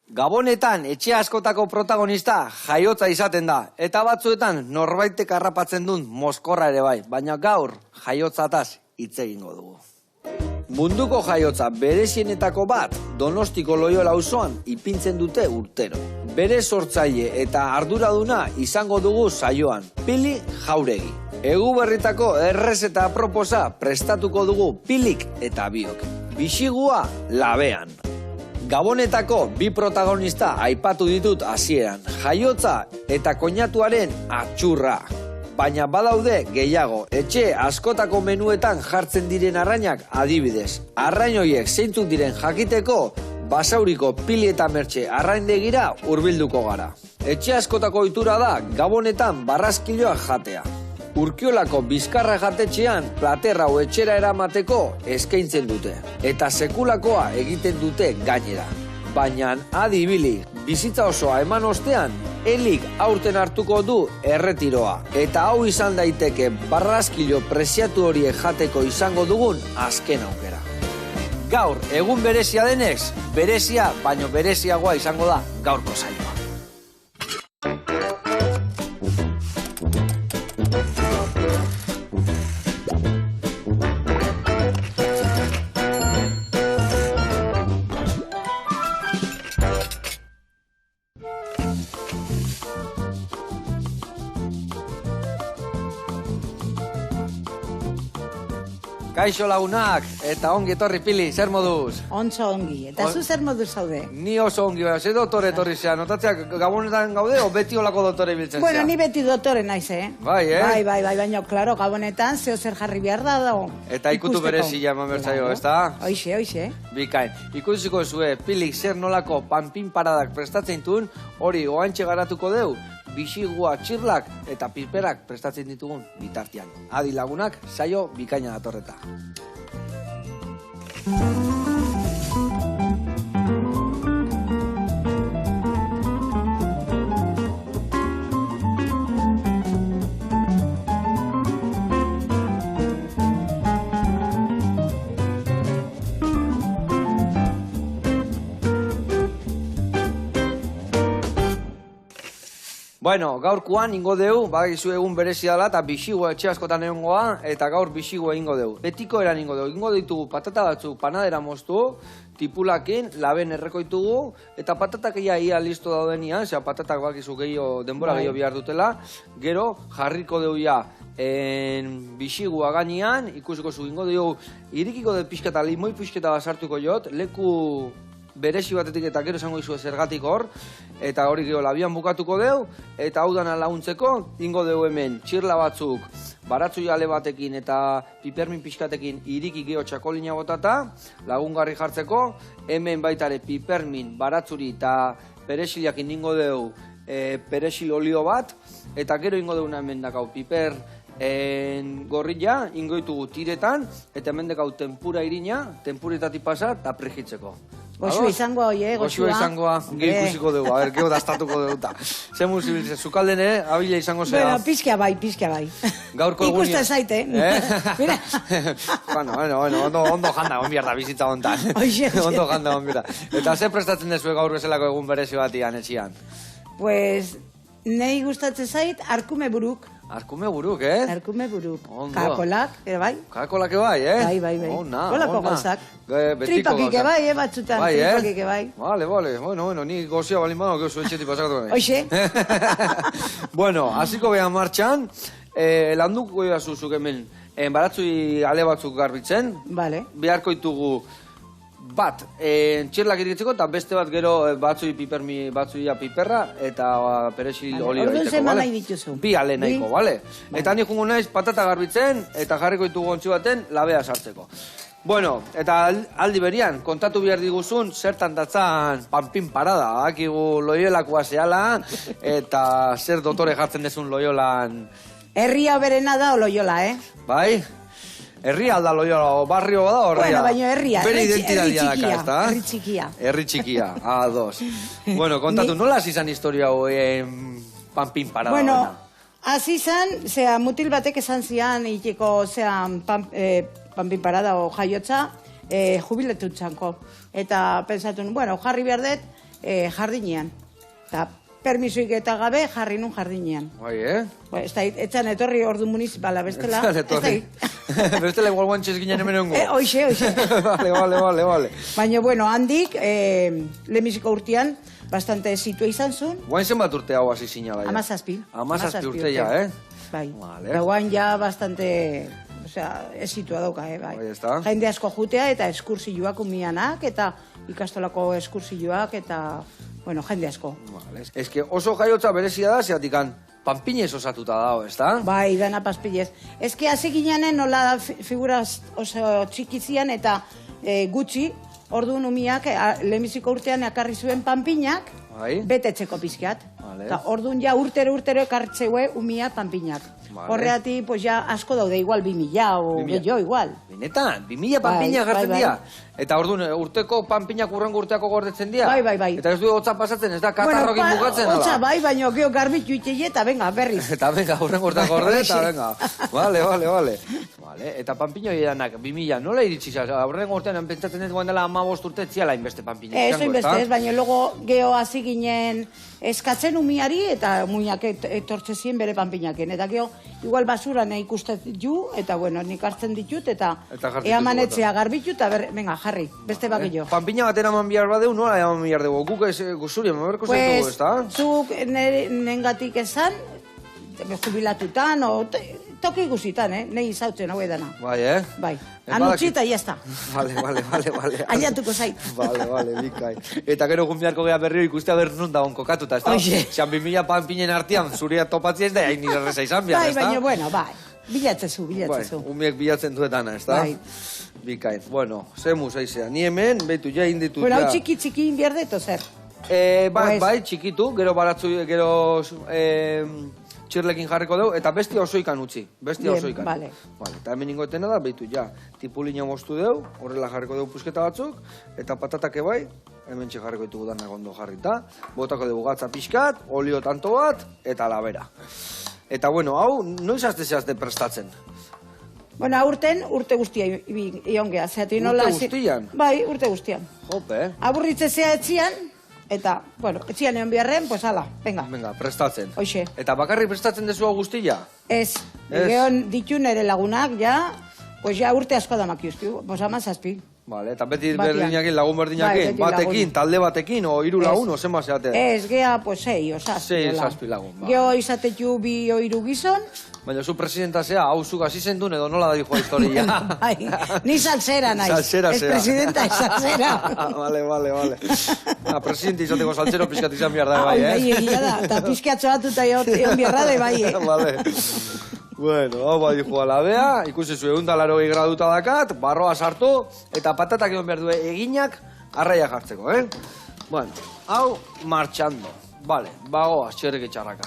Gabonetan etxe askotako protagonista jaiotza izaten da, eta batzuetan norbaitek harrapatzen duen mozkorra ere bai, baina gaur jaiotzataz hitz egingo dugu. Munduko jaiotza berezienetako bat Donostiko Loiola auzoan ipintzen dute urtero. Bere sortzaile eta arduraduna izango dugu saioan, Pili Jauregi. Eguberritako errezeta aproposa prestatuko dugu Pilik eta biok. Bisigua labean. Gabonetako bi protagonista aipatu ditut hasieran, jaiotza eta koinatuaren atxurra. Baina badaude gehiago, etxe askotako menuetan jartzen diren arrainak adibidez. Arrain horiek zeintzuk diren jakiteko, Basauriko Pili eta Mertxe arraindegira hurbilduko gara. Etxe askotako ohitura da Gabonetan barraskiloak jatea. Urkiolako Bizkarra jatetxean plater hau etxera eramateko eskaintzen dute. Eta sekulakoa egiten dute gainera. Baina adibili, bizitza osoa eman ostean, Elik aurten hartuko du erretiroa. Eta hau izan daiteke barraskilo preziatu horiek jateko izango dugun azken aukera. Gaur, egun berezia denez, berezia, baino bereziagoa izango da gaurko saioa. Kaixo lagunak, eta ongi etorri Pili, zer moduz? Ontso ongi, eta zu zer moduz zaude? Ni oso ongi, ze dotore etorri zean, notatzeak Gabonetan gaude, o beti olako dotore biltzen zean? Bueno, ni beti dotore naiz, Bai, Bai, baina, klaro, Gabonetan zeo zer jarri behar da dago. Eta ikutu berezia eman bertzaio, ez da? Hoixe. Bikain, ikusiko zue, Pilik zer nolako panpin paradak prestatzen duen, hori oantxe garatuko deu, bisigua txirlak eta piperak prestatzen ditugun bitartian. Adi lagunak, saio bikaina datorreta. Bueno, gaurkoan ingo deu, bagizu egun berezia dela eta bisigua etxe askotan egongoa eta gaur bisigua ingo deu. Betiko eran ingo deu, ingo ditugu patata batzuk panadera moztu, tipulakin, laben errekoitugu, eta patatak ia listo daudenian, zera patatak bakizu gehiago, denbora gehiago behar dutela, gero jarriko deu ja bisigua gainean, ikusiko zu ingo deu, irikiko de pixketa, limoi pixketa basartuko jot, leku berezi batetik eta gero esango izue zergatik hor, eta hori gero labian bukatuko deu, eta hau dana laguntzeko, ingo deu hemen txirla batzuk, baratzu jale batekin eta pipermin pixkatekin iriki geho txakolina botata, lagungarri jartzeko, hemen baitare pipermin, baratzuri eta perexiliakin ingo deu perexil olio bat, eta gero ingo deuna hemen dakau piper gorrilla, ingo ditugu tiretan, eta hemen dekau tempura irina, tempuretatik pasa eta prejitzeko. Goxua izangoa, goxua izangoa, gehi ikusiko dugu, a ber, geho daztatuko dugu. Zemuz zibiltze, zukalden, abila izango zea. Bueno, pizkia bai. Gaurko egunia. Ikusten zaite, Mira. Bueno, ondo janda, onbierda bizitza hontan. Ondo janda, onbierda. Eta ze prestatzen dezu gaur bezalako egun berezi batian, etxian? Pues, nahi gustatzen zait, arkume buruk. Arkume buruk, Arkume buruk. Karakolak, bai? Karakolak bai, Bai. Olako gauzak. Tripakik bai, batzutan, tripakik bai. Vale, bueno, ni gozia balin bano, geho zuetxetik pasakatu gai. Hoxe. Bueno, hasiko behan martxan, landuko goia zuzuk hemen, baratzui ale batzuk garbitzen. Vale. Beharko ditugu bat, txirlak iritzeko, eta beste bat gero batzui piperra eta perexil olio egiteko, orduan zeman nahi dituzu. Bi ale nahiko, bale? Eta nik jungo naiz patata garbitzen, eta jarriko ditugu ontsi baten labea sartzeko. Bueno, eta aldi berian, kontatu behar diguzun, zertan datzan panpin parada, akigu loiolakoa zehala, eta zer dotore jartzen dezun loiolan. Herria berena da o loiola, Bai? Herria alda Loiola, o barrio bada horria. Bueno, baina herria, bere identitatea daka, ezta? Herri txikia. Herri txikia, dos. Bueno, kontatu, nola izan historia panpin parada? Bueno, hasi izan, mutil batek esan zian, iteko, panpin parada o jaiotza, jubiletu txanko. Eta pensatu, bueno, jarri behar dut, jardinean. Eta permisoik eta gabe jarri nun jardinean. Bai, Ez da, etzan etorri ordu municipala, bestela. Etzan etorri. Bestela igual guantxez ginen hemen ongo. Hoxe. Vale. Baina, bueno, handik, lehenbiziko urtean, bastante situa izan zuen. Guain zenbat urte hau hasi zinala, ja? 17. 17 urte ja, Bai. Vale. Da guain ja bastante, esitua dauka, bai. Bai, ez da. Jende asko jutea eta eskursioak umianak, eta ikastolako eskursioak, eta, bueno, jende asko. Vale. Ez que oso jaiotza berezia da, zeatikan panpinez osatuta dago, ez da? Bai, dana paspilez. Ez que hasi ginean nola figuraz oso txikizian eta gutxi, orduan umiak, lehenbiziko urtean ekarri zuen panpinak, Bai. betetzeko pizkiat. Vale. Eta orduan ja urtero ekartzeue umia panpinak. Vale. Horreati, pues ja asko daude, igual 2000 o 2000. gehiago, igual. Benetan, 2000 panpinak Bai, jartzen bai, dira. Eta orduan, urteko panpinak urrengo urteako gordetzen dira. Bai. Eta ez du hotza pasatzen, ez da katarrokin bukatzen. Hotza, ala? bai, baina geho garbitu itxeie eta venga, berriz. Eta venga, urrengo urteako gorde, eta venga. Vale. Eta panpino edanak, 2000, nola iritsi zaz? Urrengo urtean, pentsatzen ez dela 15 urte etziala inbeste panpinak. Eso inbeste ez, baina logo geho hasi ginen eskatzen umiari eta umiak etortze zien bere panpinaken. Eta geho, igual basuran ikustet ju, eta bueno, nik hartzen ditut, eta eamanetzea garbitu, eta venga, jarri, beste bakillo. Panpina bat eraman bihar badeu, nola eraman bihar dugu? Guk guzuri, maberko zaitugu, ez da? Zuk nengatik esan, jubilatutan, o toki guzitan, nahi izautzen hau edana. Bai, Bai, anutzi eta jazta. Vale. Ailatuko zait. Vale, bikai. Eta gero gumbiarko geha berrio ikustea ber nun dagoen kokatuta, ez da? Xan 2000 panpinen artean, zuria topatzia ez da, hain nire reza izan behar, ez da? Bai, bueno, bai. Bilatzezu. Umiek bilatzen duetana, ez da? Bai. Bikain. Bueno, zemu zaizea. Ni hemen, behitu ja inditut. Bueno, hau txiki inbierdeto zer. Bai, txikitu, gero baratzu, gero txirlekin jarriko dugu, eta bestia osoikan utzi. Bestia osoikan. Vale. Eta hemen ingotena da, behitu ja, tipulina moztu dugu, horrela jarriko dugu pusketa batzuk, eta patatak ebai, hemen jarriko ditugu danak ondo jarrita, botako dugu gatza pixkat, olio tanto bat, eta labera. Eta bueno, hau, noiz azte prestatzen? Bueno, urte guztia iongea. Urte guztian? Bai, urte guztian. Jope. Aburritzezea etzian, eta, bueno, etzian egon biharren, pues ala, venga. Venga, prestatzen. Hoxe. Eta bakarrik prestatzen dezu hau guztia? Ez. Geon ditu nere lagunak, ja, pues ja urte asko da makiuzkiu, pues 17. Vale, eta beti berdinakin, lagun berdinakin, batekin, talde batekin, o 3 lagun, o zenba zeate? Ez, geha, pues 6 o 7. 6 7 lagun, ba. Geho izatetu 2 o 3 gizon. Baina zu presidenta zea, hau zuk hasi zendun edo nola da dijo historia. Bai, ni salsera naiz. Salsera zea. Ez presidenta, ez salsera. Vale. Presidente izateko salsero pizkat izan behar da, bai, Bai, egia da, eta pizkatxo batuta egon biharra de bai, Vale. Bueno, hau bai dijo alabea, ikusi zu 180 graduta dakat, barroa sartu, eta patatak egon behar du eginak, arraia jartzeko, Bueno, hau martxando. Vale, bagoaz, txerrik txarraka.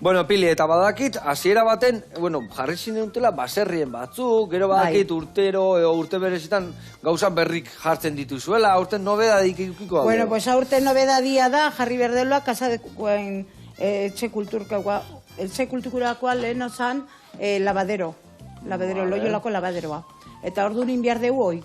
Bueno, Pili, eta badakit, hasiera baten, bueno, jarri zineuntela baserrien batzuk, gero badakit urtero, urte berezitan gauza berrik jartzen dituzuela, aurten nobedadik ikiko da. Bueno, pues aurten nobedadia da, jarri berdeloa, kasadekuen etxe kulturakoa lehen ozan lavadero, loiolako lavaderoa. Eta orduan inbiar dugu hoi.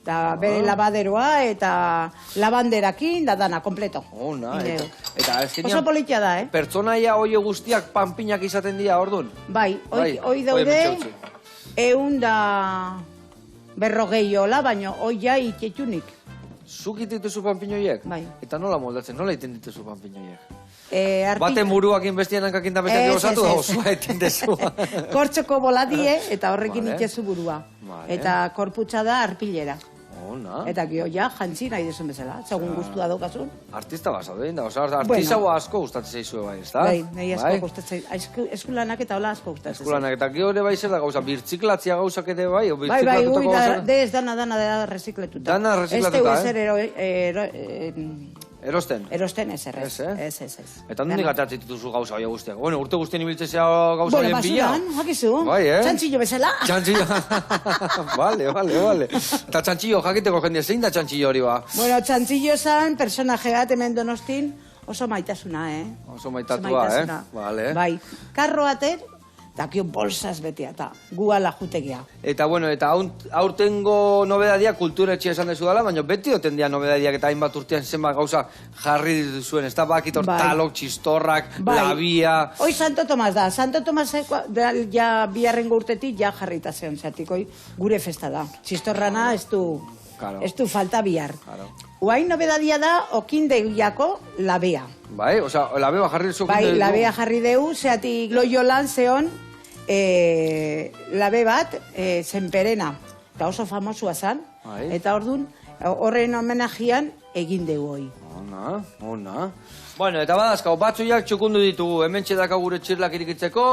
Eta bere lavaderoa eta lavanderakin, da dana, kompleto. Ona, eta ez oso politia da, Pertsonaia hoie guztiak panpinak izaten dira orduan? Bai, hoi daude, 140 hola, baina hoi ja itxetunik. Zuk itituzu panpinoiek? Bai. Eta nola moldatzen, nola iten dituzu panpinoiek? Baten buruakin bestianak akintan bestiak egosatu, osua etin dezu. Kortxoko boladie, eta horrekin itxezu burua. Eta korputza da arpilera. Ona. Eta gio ja, jantzi nahi desun bezala, segun guztua daukasun. Artista basado, da, artizaua asko gustatzen zaizue bai, ez da? Bai, nahi asko gustatzen, eskulanak eta hola asko gustatzen. Eskulanak eta gio ere bai zer da gauza, birtziklatzia gauzak ere bai, o bai, ez dana rezikletuta. Dana rezikletuta, Erosten? Erosten ez. Eta nondik atratzen dituzu gauza hori guztiak? Bueno, urte guztien ibiltzea gauza horien bila? Bueno, basuran, hakizu. Bai, Txantxillo bezala. Txantxillo. Vale. Eta txantxillo jakiteko jende, zein da txantxillo hori ba? Bueno, txantxillo zan, personaje bat hemen Donostin, oso maitasuna, Oso maitatua, Vale. Bai, karro baten, dakio bolsaz betea, eta guala jutegia. Eta, bueno, eta aurtengo nobedadia kulturetxea esan dezu dela, baina beti oten dia nobedadiak eta hainbat urtean zenbat gauza jarri dituzuen, ez da bakitor talok, txistorrak, labia... Hoi Santo Tomas da, Santo Tomas ja biharrengo urtetik ja jarrita zeon zatik, gure festa da. Txistorrana ez du falta bihar. Oain nobedadia da, okindeiako labea. Bai, oza, labea jarri duzu okindeiako? Bai, labea jarri deu, zeatik Loiolan zeon, labe bat, zenperena, eta oso famosua zan, eta orduan, horren homenajean egin dugu hoi. Ona. Bueno, eta badazkau, batzuiak txukundu ditugu, hemen txedakau gure txirlak irikitzeko,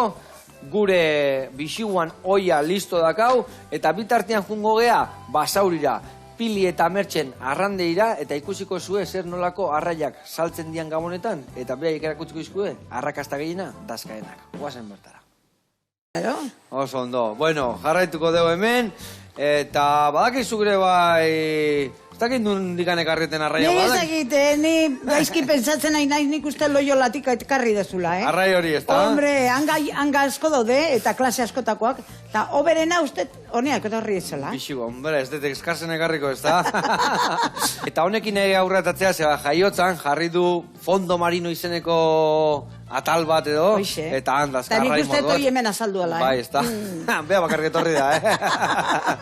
gure bisiguan oia listo dakau, eta bitartean jungo gea, basaurira, Pili eta Mertxen arrandeira, eta ikusiko zue zer nolako arraiak saltzen dian gabonetan, eta behar ikerakutziko izkue, arrakasta gehiena, dazkaenak. Guazen bertara. Oso ondo. Bueno, jarraituko dugu hemen, eta badakizu gure bai... Ez dakit nundikan ekarriten arraia badak? Ez dakit, ni gaizki pentsatzen nahi nik uste Loiolatik ekarri dezula, Arrai hori, ez da? Hombre, hanga asko daude, eta klase askotakoak, eta oberena uste honeak etorri ezela. Bixigo, hombre, ez dut eskarzen ekarriko, ez da? Eta honekin ere aurratatzea, zeba jaiotzan jarri du Fondo Marino izeneko atal bat edo, eta handazka arrai moduak. Eta nik uste toi hemen azaldu ala, Bai, ez da. Bea bakarrik etorri da,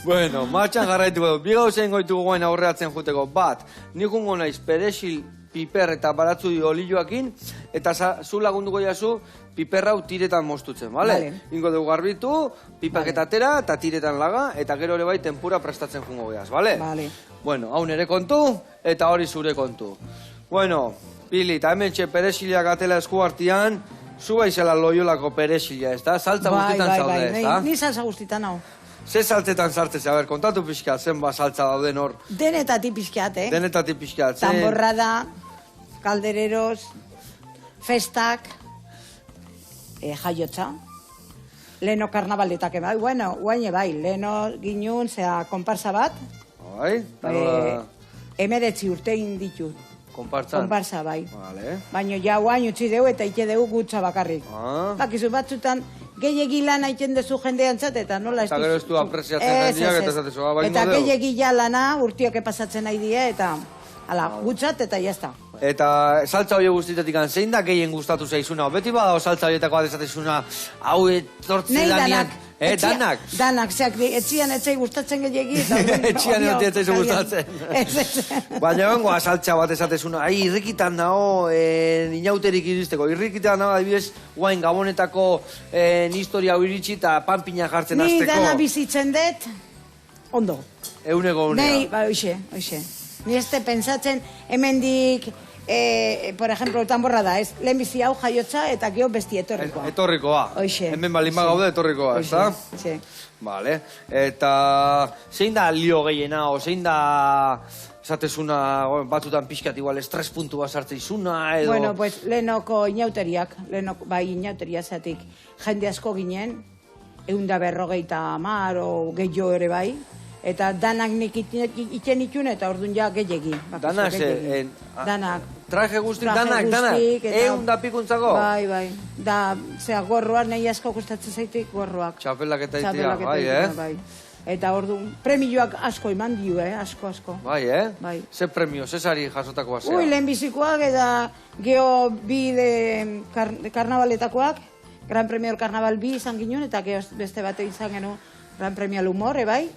Bueno, martxan jarraituko du. Bi gauzein goitugu goen aurreatzen juteko. Bat, nik ungo naiz perexil, piper eta baratzu olioakin, eta zu lagunduko jazu piper hau tiretan mostutzen, bale? Ingo dugu garbitu, pipaketatera eta tiretan laga, eta gero ere bai tempura prestatzen jungo geaz, bale? Bueno, hau nere kontu, eta hori zure kontu. Bueno, Pili, eta hemen txe perexiliak atela esku artian, zu baizela Loiolako perexilia, ez da? Saltza guztitan zaude, ez da? Ni saltza guztitan hau. Ze saltzetan sartzez, kontatu pixka, zenba saltza dauden hor? Denetatik pixkat, Denetatik pixkat, Tamborrada, kaldereros, festak, jaiotza, leno karnabaletak bai, bueno, guaine bai, leno ginun, zera, konparsa bat, emeretzi urtein ditu. Konparsa, bai. Baina ja guain utzi deu eta ite deu gutxa bakarrik. Bakizu batzutan, gehiagi lan haiten dezu jendean zat, eta nola ez dizu. Eta gero ez du apresiatzen handiak, eta zatezu, baino deu. Eta gehiagi ja lana urtiok epasatzen nahi die, eta gutxat, eta jazta. Eta saltza hori guztitetik zein da gehien gustatu zaizuna? Beti badao saltza horietako adezatezuna, hau etortzi lanian. Danak? Danak, zeak, etxian etzai gustatzen gehiagi. Etxian etzai gustatzen. Baina bengoa saltza bat esatezuna, irrikitan nao, inauterik iristeko. Irrikitan nao, adibidez, guain gabonetako historia hau iritsi eta panpina jartzen azteko. Ni dana bizitzen dut, ondo. Euneko unea. Nei, hoxe. Ni este pentsatzen, hemendik, por ejemplo, tamborra da, ez? Lehenbizi hau jaiotza eta geho besti etorrikoa. Etorrikoa. Hoxe. Hemen balima gaude etorrikoa, ez da? Hoxe. Vale. Eta zein da lio gehiena, o zein da esatezuna batutan pixkat igual estres puntu bat sartzeizuna, edo... Bueno, pues lehenoko inauteriak, bai inauteria zatik jende asko ginen, 150 o gehiago ere bai, eta danak nik iten itun eta orduan ja gehiagi. Danak ze? Danak. Traje guztik, danak? Da pikuntzako? Bai. Da, zera, gorroak, nahi asko gustatzen zaitik gorroak. Txapelak eta itia, bai, Eta orduan, premioak asko eman dio, asko. Bai, Bai. Ze premio, ze sari jasotako bazea? Lehenbizikoak eta geho bi de karnabaletakoak, Gran Premio del Carnaval bi izan ginen, eta geho beste bate izan genu Gran Premio del Humor, bai?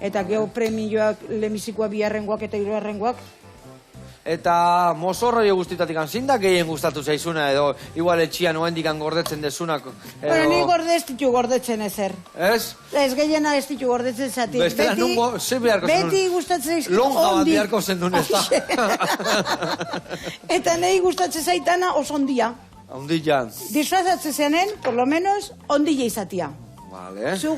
Eta geho premioak lehenbizikoak biharrengoak eta hirugarrengoak. Eta mozorroi guztitatik zein da gehien gustatu zaizuna edo igual etxian oendikan gordetzen desunak? Bueno, ni gorde ez ditu gordetzen ezer. Ez? Ez gehiena ez ditu gordetzen zatik. Bestela nungo, ze beharko zen? Beti gustatzen zaizkit lonja bat beharko zen duen ez da. Eta nahi gustatzen zaitana oso ondia. Ondia. Disfrazatzen zenen, por lo menos, ondila izatia. Vale. Zu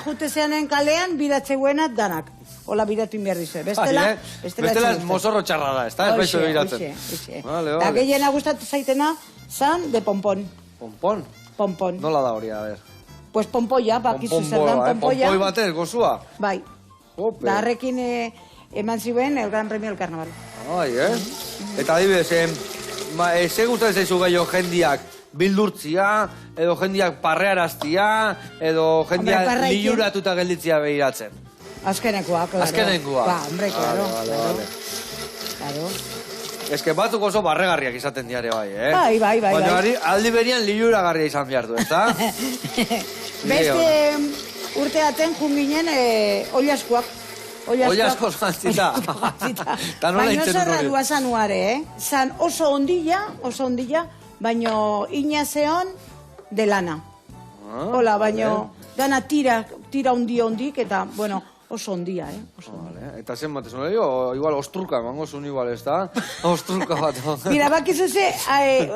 jute zeanen kalean, biratzeguena danak. Hola biratu inberdize. Bestela mozorro txarra da, ez da? Ez baixo biratzen. Eta gehiena gustatu zaitena, zan de pompon. Pompon? Pompon. Nola da hori, a ver. Pues pompoia, bakizu zer dan pompoia. Pompoi batez, gozua? Bai. Da harrekin eman ziren el Gran Premio del Carnaval. Ai, Eta adibidez, ze gustatzen zaizu gehiago jendiak bildurtzia, edo jendiak parrearaztia, edo jendiak parraiki- liluratuta gelditzia behiratzen. Azkenekoa, claro. Azkenekoa. Ba, hombre, claro. Vale. Claro. Ez que batzuk oso barregarriak izaten diare bai, eh? Bai. Baina aldi berian liluragarria izan behar du, ezta? Beste urteaten junginen oilaskuak. Oilasko zantzita. Baina oso erradua zanuare, Zan oso ondilla, baino inazeon de lana. Hola, baino dana tira ondik, eta, bueno, oso ondia, Oso ondia. Vale. Eta zen batez, igual ostruka, emango zuen igual, ez da? Ostruka bat. Mira, bakizu ze,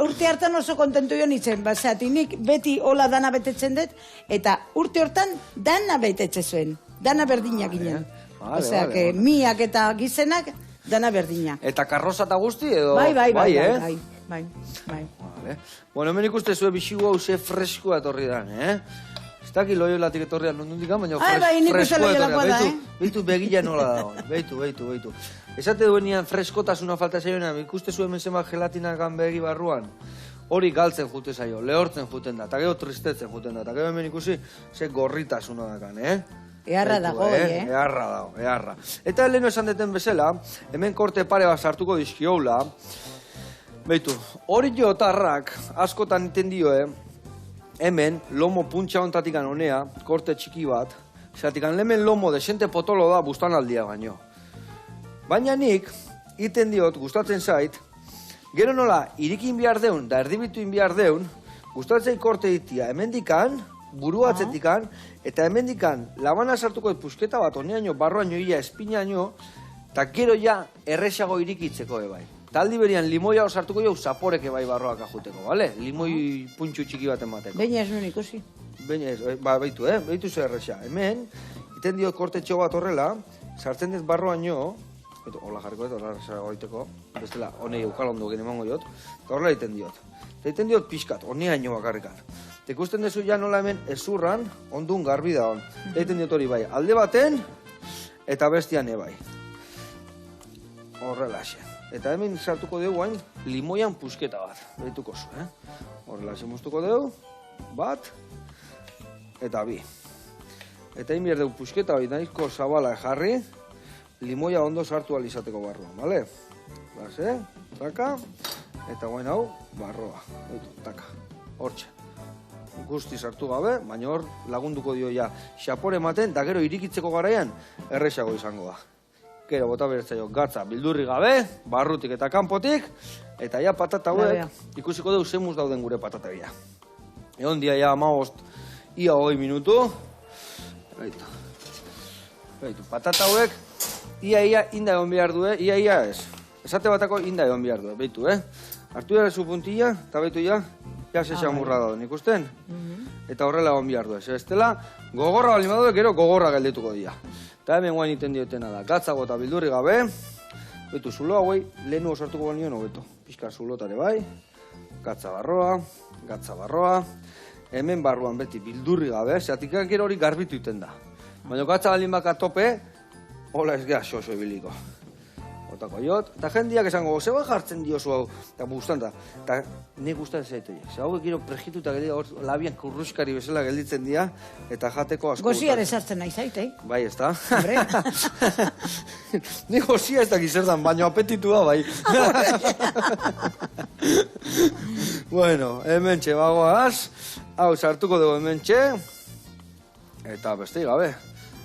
urte hartan oso kontentu jo nintzen, bazeati nik beti hola dana betetzen dut, eta urte hortan dana betetze zuen, dana berdinak ginen. Osea, que miak eta gizenak, dana berdinak. Eta karroza eta guzti, edo? Bai. Vale. Bueno, hemen ikuste zuen bixigu hau ze freskoa etorri dan, Ez daki loiolatik etorri dan nondundik, baina freskoa etorri dan. Beitu begila nola dago, beitu. Esate duenian freskotasuna falta zaioena, ikuste zuen hemen zenbat gelatinakan begi barruan. Hori galtzen jute zaio, lehortzen juten da, eta gero tristetzen juten da, eta gero hemen ikusi ze gorritasuna dakan, Eharra dago, Eharra dago. Eta leheno esan deten bezala, hemen korte pare bat sartuko dizkioula. Beitu, hori jotarrak askotan iten dioe, hemen lomo puntxa ontatikan honea, korte txiki bat, zeratikan hemen lomo desente potolo da bustan aldia baino. Baina nik, iten diot, gustatzen zait, gero nola, irikin behar deun, da erdibitu behar deun, gustatzen korte ditia, hemendikan, buru atzetikan, eta hemendikan labana sartuko pusketa bat, honeaino, barroaino, ia, espinaino, eta gero ja erresago irikitzeko bai. Taldi berian limoia sartuko jau zaporeke bai barroak ajuteko, bale? Limoi puntxu txiki bat emateko. Baina ez nuen ikusi. Baina ez, beitu ze erresa. Hemen, iten dio korte txo bat horrela, sartzen dez barroaino, hola jarriko, eta horrela goiteko, bestela, honei eukalondo gen emango jot, eta horrela iten diot. Eta iten diot pixkat, honeaino bakarrikan. Eta ikusten dezu ja nola hemen ezurran, ondun garbi da hon. Eta iten diot hori bai, alde baten, eta bestian bai. Horrela xe. Eta hemen sartuko dugu hain limoian pusketa bat, behituko zu, Horrela xe moztuko dugu, bat, eta bi. Eta hain behar dugu pusketa hori nahizko zabala jarri, limoia ondo sartu alizateko barroa, bale? Base, taka, eta guain hau, barroa, taka, hortxe. Guzti sartu gabe, baina hor lagunduko dio ja xapore ematen, da gero irikitzeko garaian erresago izango da. Gero bota bertzaio gatza bildurri gabe, barrutik eta kanpotik, eta ja patata hauek ikusiko dugu zemuz dauden gure patategia. Egon dia ja 15, ia 20 minutu. Baitu, patata hauek, ia inda egon behar du, ia ez. Esate batako inda egon behar du, baitu, Artu dara zu puntilla, eta baitu ja sexamurra dauden ikusten. Eta horrela egon behar du, ez dela, gogorra bali madue, gero gogorra galdetuko dira. Eta hemen guain iten diotena da, gatzago eta bildurri gabe, betu zulo hauei, lehenu osartuko balio nobeto. Pixka zulotare bai, gatza barroa, hemen barruan beti bildurri gabe, zeatik gero hori garbitu iten da. Baina gatza balin baka tope, hola ez geha xoxo ibiliko. Otako jot, eta jendiak esango, zeba jartzen diozu hau, eta gustan da, eta nik gustan zaiteiek. Ze hauek gero prejituta geldia, hor labian kurruskari bezala gelditzen dira, eta jateko asko. Goziar esartzen nahi zaitei. Bai, ez da? Nik gozia ez da gizertan, baina apetitua bai. Bueno, hemen txe bagoaz, hau sartuko dugu hemen txe, eta beste gabe,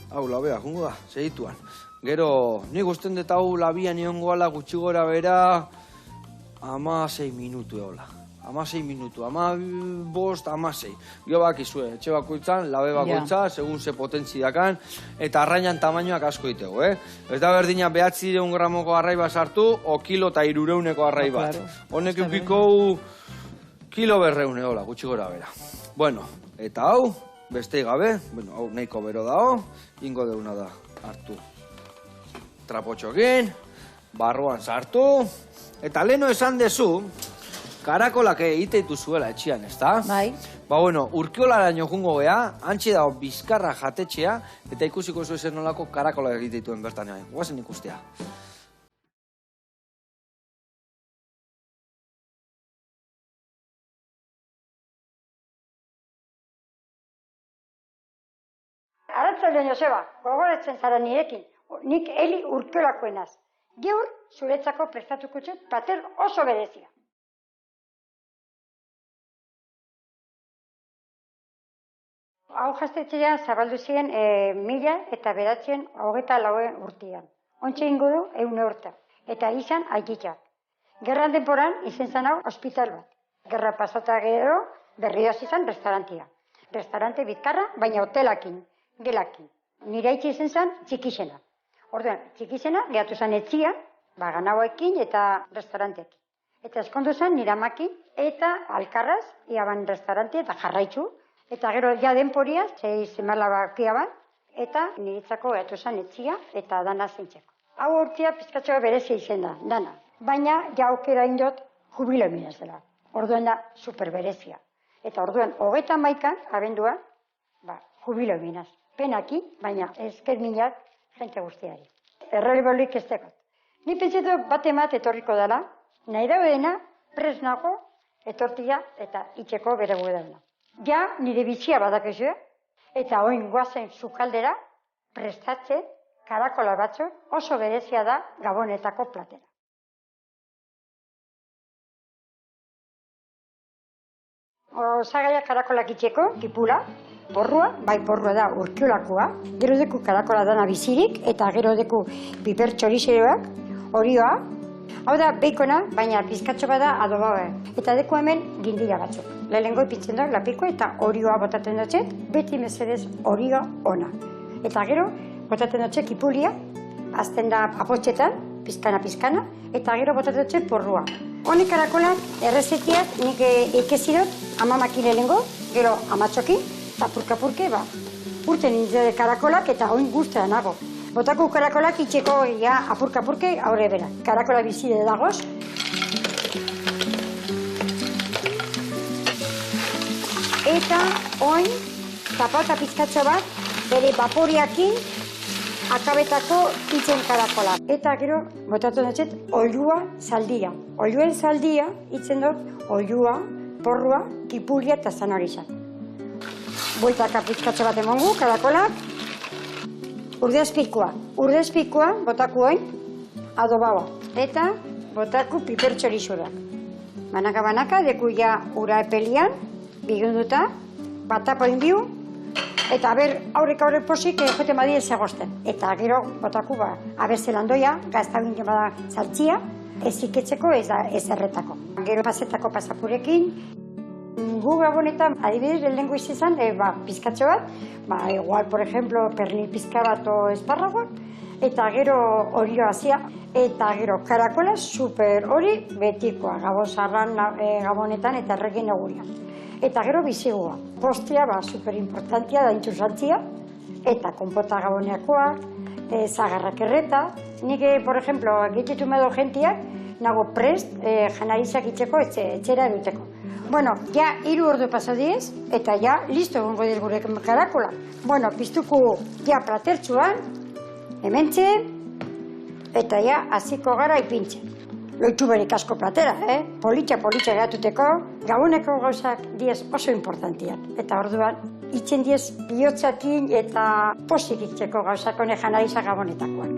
hau labea, jungo da, segituan. Gero, nik usten dut hau labian iongoala gutxi gora bera 16 minutu eola. 16 minutu, 15, 16. Gio bakizue, etxe bakoitzan, labe bakoitza, segun ze potentzi dakan, eta arrainan tamainoak asko itegu, Ez da berdina 900 gramoko arrai bat sartu, o kilo eta 300eko arrai bat. Honek eukiko kilo 200 eola, gutxi gora bera. Bueno, eta hau, beste gabe, hau nahiko bero dao, ingo deuna da hartu. Trapotxokin, barruan sartu, eta leheno esan dezu, karakolak egiteitu zuela etxian, ez da? Bai. Ba, bueno, urkiolaraino jungo gea, antxe dago bizkarra jatetxea, eta ikusiko zuen nolako karakolak egiteituen bertan, guazen ikustea. Arratzaldean, Joseba, gogoratzen zara nirekin, nik Eli Urkiolakoenaz. Gaur, zuretzako prestatuko txut plater oso berezia. Hau jaztetxean zabaldu ziren 1994 urtean. Ontxe ingo du 100 urte, eta izan aikitzak. Gerran denporan izen zan hau ospital bat. Gerra pasata gero berrioz izan restaurantia. Restaurante bizkarra, baina hotelakin, gelakin. Nire itxe izen zan txikixena. Orduan, txikixena gehatu zan etxia, ganauekin eta restaurantekin. Eta eskondu zan nire amakin eta alkarraz, iaban restaurante eta jarraitzu. Eta gero ja denporia, 6 bakia ban, eta niretzako gehatu zan etxia eta dana zintzeko. Hau urtia pizkatxoa berezia izen da, dana. Baina ja aukera indot jubilo eminaz dela. Orduan da superberezia. Eta orduan, 31 abenduan, jubilo eminaz. Penaki, baina ezker minat jente guztiari. Errelebolik ez dekot. Ni pentsetu bat etorriko dela, nahi daudena, pres nago, etortia eta itxeko bere guedana. Ja, nire bitxia badakezu, eta oin guazen sukaldera, prestatzen, karakola batzu, oso berezia da Gabonetako platera. Osagaiak karakolak itxeko, kipula, porrua, bai porrua da Urkiolakoa, gero deku karakola dana bizirik, eta gero deku piper txorizeroak, orioa. Hau da, beikona, baina pizkatxo bada adobaua. Eta deku hemen gindila batzuk. Lehenengo ipintzen da, lapiko eta orioa botaten dutxet, beti mesedez orio ona. Eta gero, botaten dutxet kipulia, azten da apotxetan, pizkana, eta gero botaten dutxet porrua. Honek karakolak, errezetiak, nik ikesirot, amamakin lehenengo, gero amatxokin, eta purka-purke, urten nintzen karakolak eta oin guztia nago. Botako karakolak itxeko apurka-purke aurre bera. Karakola bizide dagoz. Eta oin, tapata pizkatxo bat, bere vaporiakin, akabetako itzen karakola. Eta gero, botatu dutxet, oilua zaldia. Oiluen zaldia, itzen dut, oilua, porrua, kipulia eta zanorizak. Bueltaka pizkatxo bat emongu, karakolak. Urdezpikoa, botaku oin, adobaua. Eta botaku piper txorizurak. Banaka, deku ja ura epelian, bigunduta, batapo inbiu, eta aurrek posik jote madien zegozten. Eta gero botaku aberzelandoia, gazta ginen bada saltzia, eziketzeko ez erretako. Gero pasetako pasapurekin, gu Gabonetan, adibidez, lehenengo izan, pizkatxo bat, igual, por ejemplo, pernil pizka bat o esparragoak, eta gero orioa hasia, eta gero karakola super hori betikoa, Gabon Gabonetan eta erregen egurian. Eta gero bizigua. Postia, super importantia da intxusantzia, eta konpota gaboneakoak, zagarrak erreta. Nik, por ejemplo, gititu medo gentiak, nago prest, janarizak itxeko etxera eduteko. Bueno, ja 3 ordu paso diez, eta ja listo egongo dir gure karakola. Bueno, piztuko ja platertxuan, hementxe, eta ja hasiko gara ipintzen. Loitu berik asko platera, politxa gehatuteko, Gaboneko gauzak diez oso importantiak. Eta orduan, itzen diez bihotzakin eta posik itxeko gauzak hone janarizak Gabonetakoak.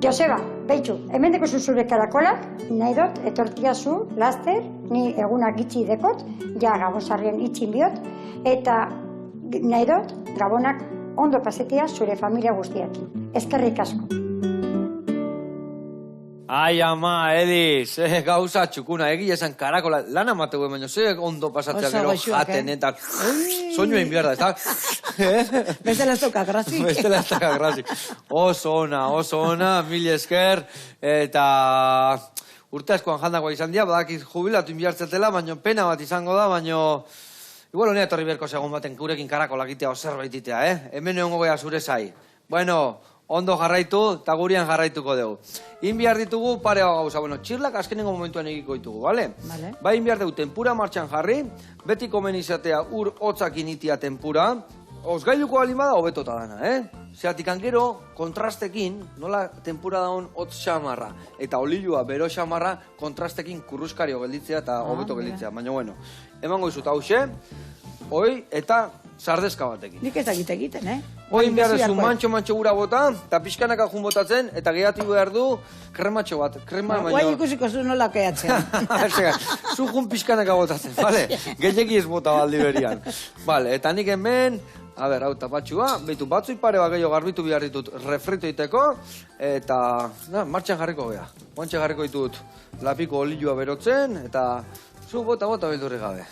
Joseba, behitxu, hemen deko zuzure karakolak, nahi dut, etortiazu, laster, ni egunak itxi dekot, ja Gabozarrien itxin bihot, eta nahi dut, Gabonak ondo pasetia zure familia guztiakin. Eskerrik asko. Ai, ama, Ediz, gauza txukuna, egia esan karakola, lan amategu baino, ze ondo pasatzea gero jaten, eta soinu egin behar da, eta... Bestela ez dauka grazi. Bestela ez dauka grazi. Oso ona, mil esker, eta urte askoan jandakoa izan dira, badakit jubilatu inbiartzetela, baino pena bat izango da, baino... Igual honea etorri beharko segun baten gurekin karakola egitea o zerbait itea, Hemen egongo gea zure zai. Bueno, ondo jarraitu eta gurian jarraituko dugu. Inbiar ditugu pare gauza. Bueno, txirlak azkenengo momentuan egiko ditugu, bale? Bai, inbiar dugu tempura martxan jarri, beti komen izatea ur hotzak initia tempura, osgailuko alin bada hobetota dana, Zeratik gero, kontrastekin, nola tempura daun hotz xamarra, eta olilua bero xamarra kontrastekin kurruskario gelditzea eta hobeto gelditzea. Baina, bueno, emango izut hause, hoi eta sardezka batekin. Nik ez dakit egiten, Hoi behar duzu mantxo gura bota, eta pixkanaka jun botatzen, eta gehatu behar du krematxo bat. Guai ikusiko zu nola keatzen. Zu jun pixkanaka botatzen, bale? Gehiagi ez bota baldi berian. Bale, eta nik hemen, hau tapatxua, behitu batzui pare bat gehiago garbitu behar ditut refrito iteko, eta martxan jarriko geha. Martxan jarriko ditut lapiko olioa berotzen, eta zu bota beldurri gabe.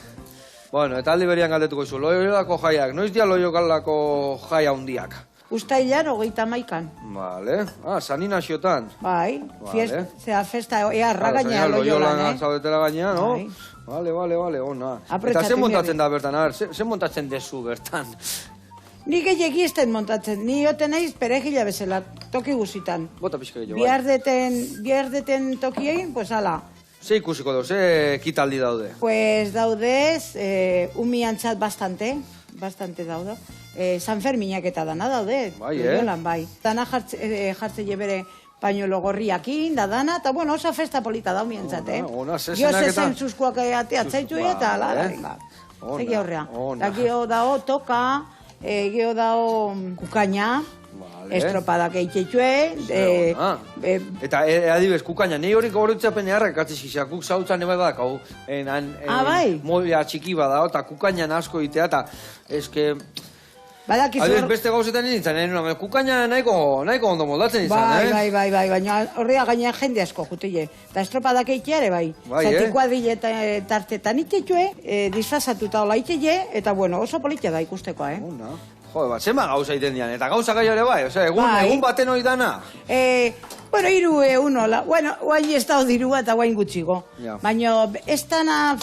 Bueno, eta aldi berian galdetuko izu, loiolako jaiak, noiz dia loiokalako jaia hundiak? Ustailan 31. Vale, sanina xiotan. Bai, festa, earra gaina loiolan, Loiolan zaudetela gaina, no? Vale, ona. Eta zen montatzen da bertan, zen montatzen dezu bertan? Ni gehiagi ez den montatzen, ni joten naiz perejila bezala, toki guzitan. Bota pixka gehiago, bai. Bihardeten tokiein, pues ala. Ze ikusiko duz, ze kitaldi daude? Pues daudez, umiantzat bastante daude. San Ferminak eta dana daude. Bai, bai. Dana jartze bere pañuelo gorriakin, da dana, eta bueno, osa festa polita da umiantzat, Ona, Gio zezen zuzkoak ateatzaitu eta ala, segi horrea. Da gio dao toka, gio dao kukaina, estropadak eitxetxue. Eta adibes, kukaina, nahi horik horretzapen eharrak atzizizia, kuk zautzan eba da, hau, molia txiki bada, eta kukainan asko itea, eta eske... Adibes, beste gauzetan nintzen, kukaina nahiko ondo moldatzen izan, Bai, baina horrea gainean jende asko jutile. Eta estropadak eitxeare, bai. Zatikoa dile tartetan itxetxue, disfrazatuta hola itxeie, eta bueno, oso politia da ikustekoa, Jode, zema gauza iten dian, eta gauza gai hori bai, egun baten hori dana. Bueno, 1 hola, guain ez da dirua eta guain gutxigo. Baina ez dana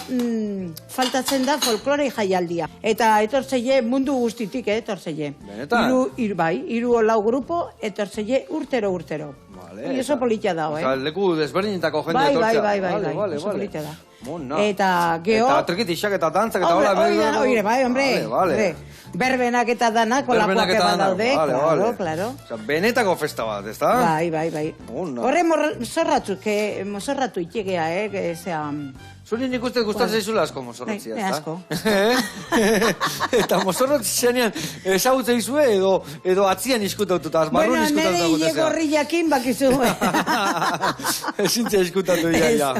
faltatzen da folklore jaialdia. Eta etortzeie mundu guztitik, etortzeie. Benetan? 3 lau grupo, etortzeie urtero. Hori oso politia da, Leku desberdinetako jende etortzea. Bai, oso politia da. Eta geho... Eta trikitixak eta dantzak eta hola... Oire, bai, hombre. Berbenak eta danak, olakoak eba daude. Claro. Benetako festa bat, ez da? Bai. Horre mozorratu itxegea, Zuri nik uste gustatzen zula asko mozorratzia, ez da? Asko. Eta mozorratzean ezagutzen izue edo atzian iskutatu eta azmarrun iskutatu dago. Bueno, nahi gorri jakin bakizu. Ezintzea iskutatu ia.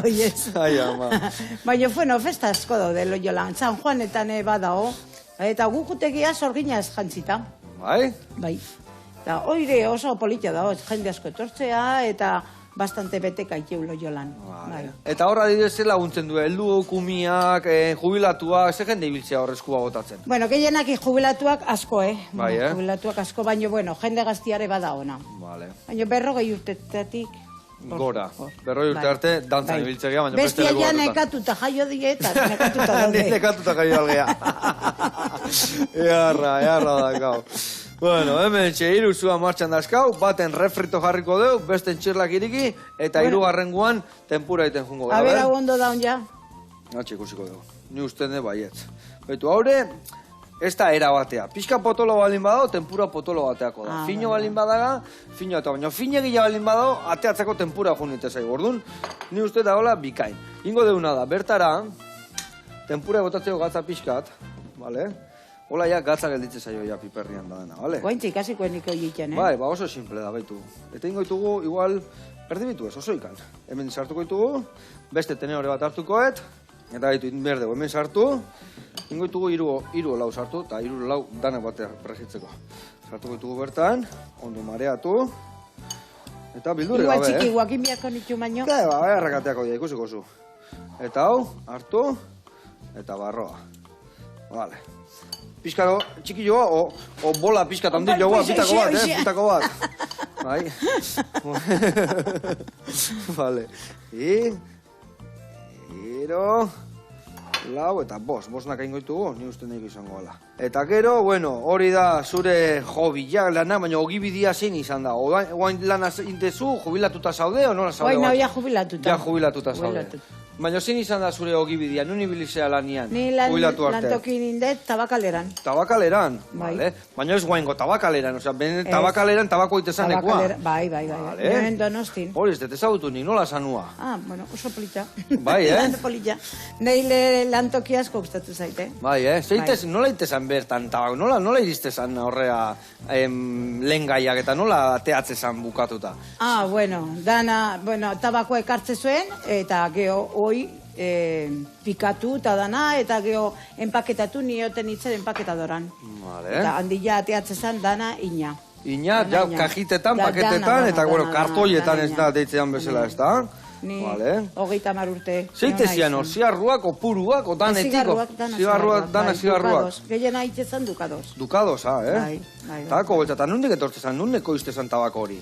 Baina, bueno, festa asko daude Loiolan. San Juanetan badao. Eta gukutegia sorginaz jantzita. Bai? Bai. Eta oire oso politia da, jende asko etortzea, eta bastante beteka itxeu Loiolan. Eta horra didez laguntzen du, heldu kumiak, jubilatuak, ze jende ibiltzea horrezkua botatzen? Bueno, gehienak jubilatuak asko, Bai, Jubilatuak asko, baina, bueno, jende gaztiare bada ona. Vale. Baina 40 urtetatik... Gora. 40 urte arte, dantzan ibiltzea, baina beste lego bestia ja nekatuta jaio dieta, nekatuta daude. Nekatuta jaio algea. Earra da, gau. Bueno, hemen txe, zua martxan dazkau, baten refrito jarriko deu, beste txirlak iriki, eta 3. tempura iten jungo. A ber, hau ondo daun ja. Natxe ikusiko dugu. Ni usten de baietz. Baitu, haure, ez da era batea. Pixka potolo balin badao, tempura potolo bateako da. Fino balin badaga, fino eta baina. Fine gila balin badao, ateatzeko tempura junite zaigu. Orduan, ni uste da hola bikain. Ingo deuna da, bertara, tempura botatzeko gatza pixkat, bale? Hola ja gatza gelditze zaio ja piperrian da dena, bale? Gointzik hasiko eniko egiten, Bai, oso simple da, baitu. Eta ingo ditugu, igual, erdibitu ez, oso ikan. Hemen sartuko ditugu, beste tenore bat hartukoet, eta baitu, behar dugu, hemen sartu, ingo ditugu 3 lau sartu, eta 3 lau danak batean pregitzeko. Sartuko ditugu bertan, ondo mareatu, eta bildurri gabe, Igual txiki guakin biako nitu baino. Bai, errakateako dira, ikusiko zu. Eta hau, hartu, eta barroa. Vale. Pizkaro, txiki joa, o bola pizkat handi joa, bitako bat, Bai. Vale. Gero, lau eta bosnak aingo ditugu, ni uste nahi izango ala. Eta gero, bueno, hori da zure hobia lana, baina ogibidia zein izan da. Oain lana intezu, jubilatuta zaude, o nola zaude? Oain hau ja jubilatuta. Ja jubilatuta zaude. Baina zein izan da zure ogibidea, nun ibilizea lanian? Ni lantokin indet tabakaleran. Tabakaleran? Bai. Vale. Baina ez guaingo tabakaleran, osea, tabakaleran tabako itezanekoa. Bai. Hemen Donostin. Hori, ez dut ezagutu nik, nola zanua? Bueno, oso polita. Bai, Polita. Neile lantoki asko gustatu zaite. Bai, nola itezan bertan tabako, nola iristezan horrea lehengaiak eta nola ateatzezan bukatuta? Tabako ekartze zuen, eta geho pikatu eta dana, eta geho enpaketatu nioten itzen enpaketadoran. Eta handila ateatzezan dana ina. Ina, ja, kajitetan, paketetan, eta kartoietan ez da deitzean bezala, ez da? Ni 30 urte. Zeitezian hor, zigarruak, opuruak, o danetiko? Zigarruak. Gehien aitzezan dukados. Dukados, eh? Tabako beltza, eta nundik etortzezan, nundeko iztezan tabako hori?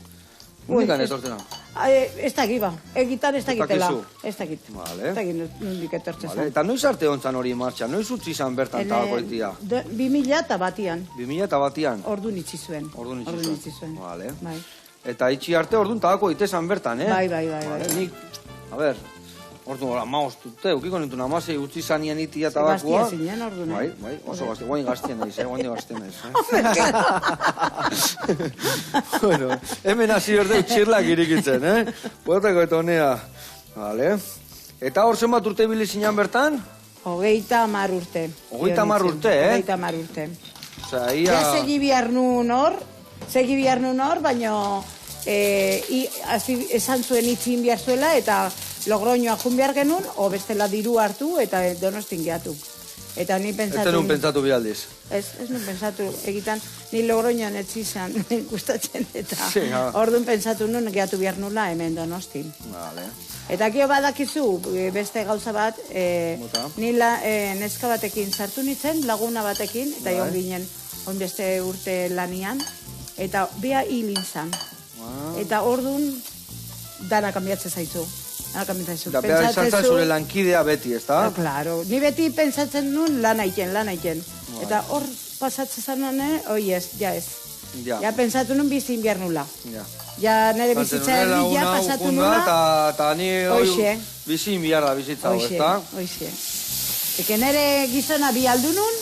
Nundikan etortzezan? Ez dakit ba, egitan ez dakitela. Ez dakit. Vale. Ez dakit nundik etortzezan. Eta noiz arte hontzan hori martxan? Noiz utzi izan bertan tabako itia? 2001an. 2001an? Ordun itzi zuen. Ordun itzi zuen. Vale. Bai. Eta itxi arte ordun tabako itezan bertan, eh? Bai. Nik, a ber, ordun gora, maoztute, ukiko nintu namazei utzi zanien itia tabakoa. Gaztia zinen ordun, eh? Bai, oso gaztia, guain gaztien naiz, Bueno, hemen hasi berdeu txirlak irikitzen, eh? Botako eta honea. Vale. Eta hor zenbat urte bilizinan bertan? 30 urte. 30 urte, eh? 30 urte. Osea, ia... Ja segi bihar nun hor, baina esan zuen itzin behar zuela, eta Logroñoa jun behar genuen, o bestela diru hartu, eta Donostin gehatu. Eta ni pentsatu... Ez tenun pentsatu bialdiz. Ez nun pentsatu, egitan, ni Logroñoan ez izan gustatzen, eta orduan pentsatu nun gehatu behar nula hemen Donostin. Vale. Eta gero badakizu, beste gauza bat, ni neska batekin sartu nintzen, laguna batekin, eta joan ginen beste urte lanian, eta bea hilin zan. Eta orduan dana kanbiatzen zaizu. Da bea izan zan zure lankidea beti, ez da? Klaro, ni beti pentsatzen nuen lan aiken. Eta hor pasatzen zan oi ez, ja ez. Ja pentsatu nuen bizin behar nula. Ja nire bizitza erdia pasatu nula. Eta ni bizin behar da bizitza, ez da? Oixe. Eke nire gizona bi aldu nun,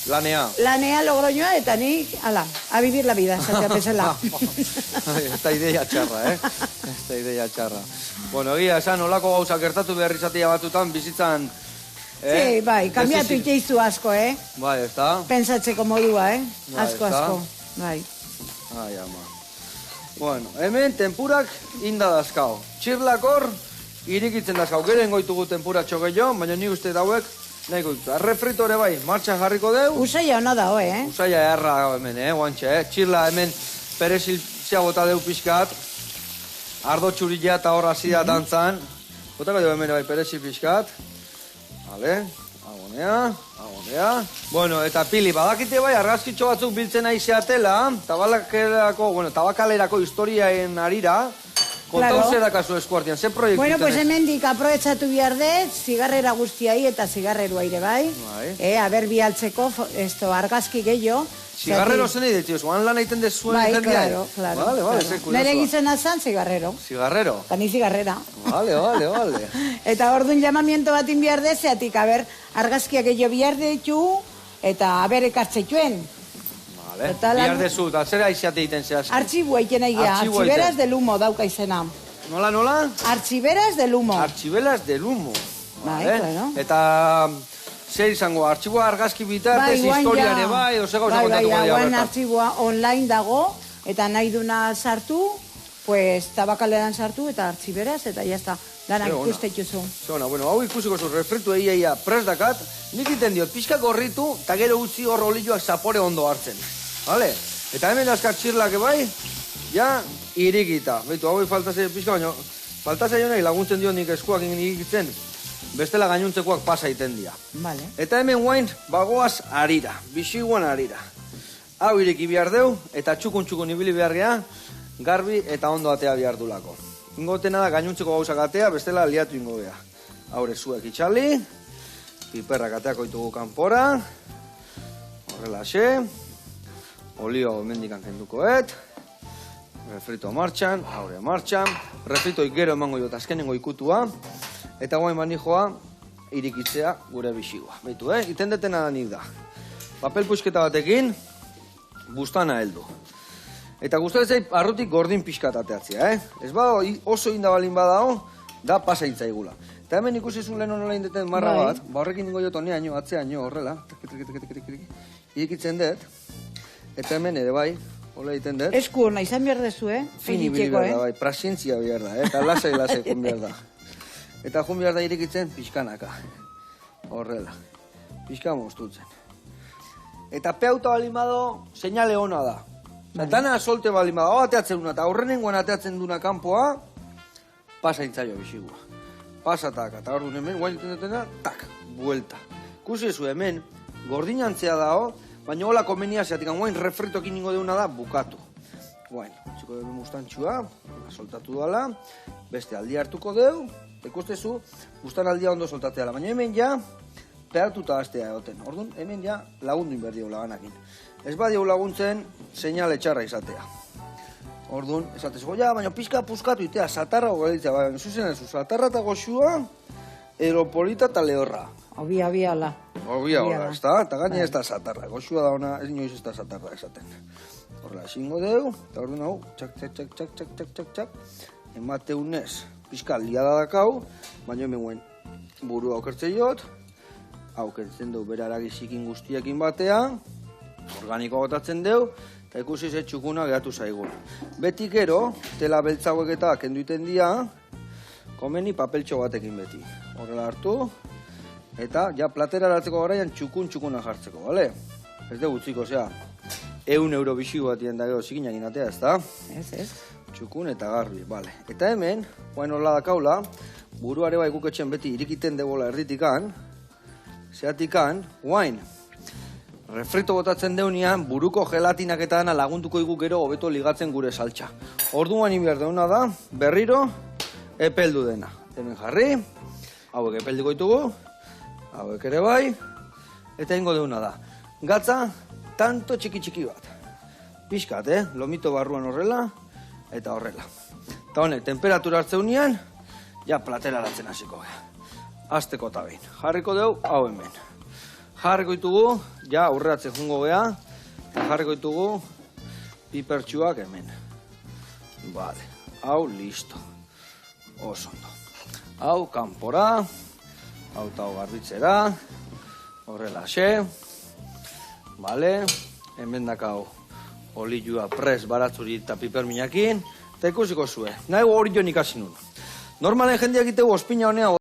Lanea Logroñoa, eta ni, a vivir la vida, zatea pesela. Esta idea txarra, Esta idea txarra. Bueno, egia esan, olako gauza gertatu behar izatea batutan, bizitzan... Sí, bai, kambiatu iteizu asko, Bai, ez da? Pentsatzeko modua, Asko. Bai. Ai, ama. Bueno, hemen tempurak inda dazkau. Txirlakor, irikitzen dazkau. Geren goitugu tempuratxo gehiago, baina nik uste dauek, nahiko ditu. Arrefritore bai, martxan jarriko deu. Usaia hona da, Usaia erra hemen, guantxe, Txirla hemen perezil bota deu pixkat. Ardo txurila eta horra zida dantzan. Botako deu hemen bai, perezil pixkat. Vale, agonea. Bueno, eta pili, badakite bai, argazkitxo batzuk biltzen aizeatela, tabakalerako historiaen arira, kontau zer dakazu eskuartian, ze proiektu Bueno, pues hemendik aprobetsatu behar dut, zigarrera guztiai eta zigarreru aire bai. Aber bialtzeko, argazki gehiago. Zigarrero zen egin dituz, oan lan egiten dezuen jendia. Bai, claro. Nere gizena zan, zigarrero. Zigarrero? Eta ni zigarrera. Vale. Eta orduan llamamiento batin behar dezeatik, argazkiak gehiago behar ditu, eta ekartzetuen. Bihar dezu, eta zer aiziate egiten zehaz? Artxiboa iten egia, Artxiberas del Humo dauka izena. Nola? Artxiberas del Humo. Artxiberas del Humo. Bai, claro. Eta zer izango, artxiboa argazki bitartez, historiare bai, edo zego kontatuko dira bertan. Bai, artxiboa online dago, eta nahi duna sartu, pues tabakaleran sartu, eta Artxiberas, eta jazta. Danak ikustetuzu. Zona, bueno, hau ikusiko zu, refritu egia pres dakat, nik iten diot, pixka gorritu, eta gero utzi hor olioak zapore ondo hartzen. Vale? Eta hemen azkar txirlak bai, ja, irikita. Beitu, hau faltazei pixka, baina faltazei honai laguntzen dio nik eskuak irikitzen, bestela gainuntzekoak pasa iten dira. Vale. Eta hemen guain, bagoaz arira, bisiguan arira. Hau iriki behar deu, eta txukun ibili behar gea, garbi eta ondo atea behar dulako. Ingotena da gainuntzeko gauzak atea, bestela liatu ingo beha. Haure zuek itxali, piperrak ateako ditugu kanpora, horrela xe, olio mendikan kendukoet, refrito martxan, haure martxan, refrito gero emango jota azkenengo ikutua, Eta guain manijoa, irikitzea gure bisigua. Beitu, iten detena da nik da. Papel pusketa batekin, bustana heldu. Eta gustatzen zait arrotik gordin pixkat ateatzea, Ez bada oso indabalin badao, da pasaitzaigula. Eta hemen ikusi lehen nola indeten marra bat, horrekin ningo jot honeaino, atzeaino, horrela, irikitzen dut, eta hemen ere bai, hola egiten dut. Esku hona, izan behar dezu, Fini bili behar da, bai, prasientzia behar da, eta lasai jun behar da. Eta jun behar da irikitzen pixkanaka. Horrela. Pixka moztutzen. Eta peauta balimado, seinale ona da. Zatana solte balimado, ateatzen duna, eta horrenengoan ateatzen duna kanpoa, pasaitzaio bisigua. Pasataka, eta hor hemen, guain egiten dutena, tak, buelta. Kusi ezu hemen, gordinantzea dao, baina hola komenia zeatik, guain refritokin ningo deuna da, bukatu. Guain, txiko hemen mustantxua, soltatu dala, beste aldi hartuko deu, ikustezu, gustan aldia ondo soltatzea, baina hemen ja, pehartuta hastea egoten. Orduan, hemen ja, lagundu inberdio laganakin. Ez badio laguntzen, seinale txarra izatea. Orduan, esatezu, ja, baina pizka puskatu itea, satarra gogelitzea, baina zuzen ez, satarra eta goxua, aeropolita eta lehorra. Obia ala. Obia ala, ez da, eta gaine ez da satarra. Goxua da ona, ez inoiz ez da satarra esaten. Horrela, esingo deu, eta orduan hau, txak, emateunez, pizka liada dakau, baina hemen guen burua okertzei jot, aukertzen dugu bere aragizikin guztiekin batean, organiko gotatzen dugu, eta ikusi ze txukuna geratu zaigun. Beti gero, tela beltzauek eta kenduiten dia, komeni papeltxo batekin beti. Horrela hartu, eta ja platera hartzeko garaian txukuna jartzeko, bale? Ez dugu utziko, osea, 100 euro bisigu batien da gero zikinak inatea, ez da? Ez. Txukun eta garbi, bale. Eta hemen, guain hola dakaula, buruare bai guketxen beti irikiten debola erditikan, zeatikan, guain, refrito botatzen deunean, buruko gelatinak eta dana lagunduko igu gero hobeto ligatzen gure saltxa. Orduan inbiar deuna da, berriro, epeldu dena. Hemen jarri, hauek epeldiko ditugu, hauek ere bai, eta ingo deuna da. Gatza, tanto txiki bat. Piskat, lomito barruan horrela, eta horrela. Eta honek, temperatura hartzeunean, ja platera latzen hasiko gara. Azteko eta behin. Jarriko dugu, hau hemen. Jarriko ditugu, ja aurreratzen jungo geha, eta jarriko ditugu pipertxuak hemen. Bale, hau listo. Oso ondo. Hau kanpora, hau eta hau garbitzera, horrela xe. Bale, hemen dakau olioa pres baratzuri eta piperminakin, eta ikusiko zue. Nahi hori joan ikasi nun. Normalen jendeak itegu ospina honea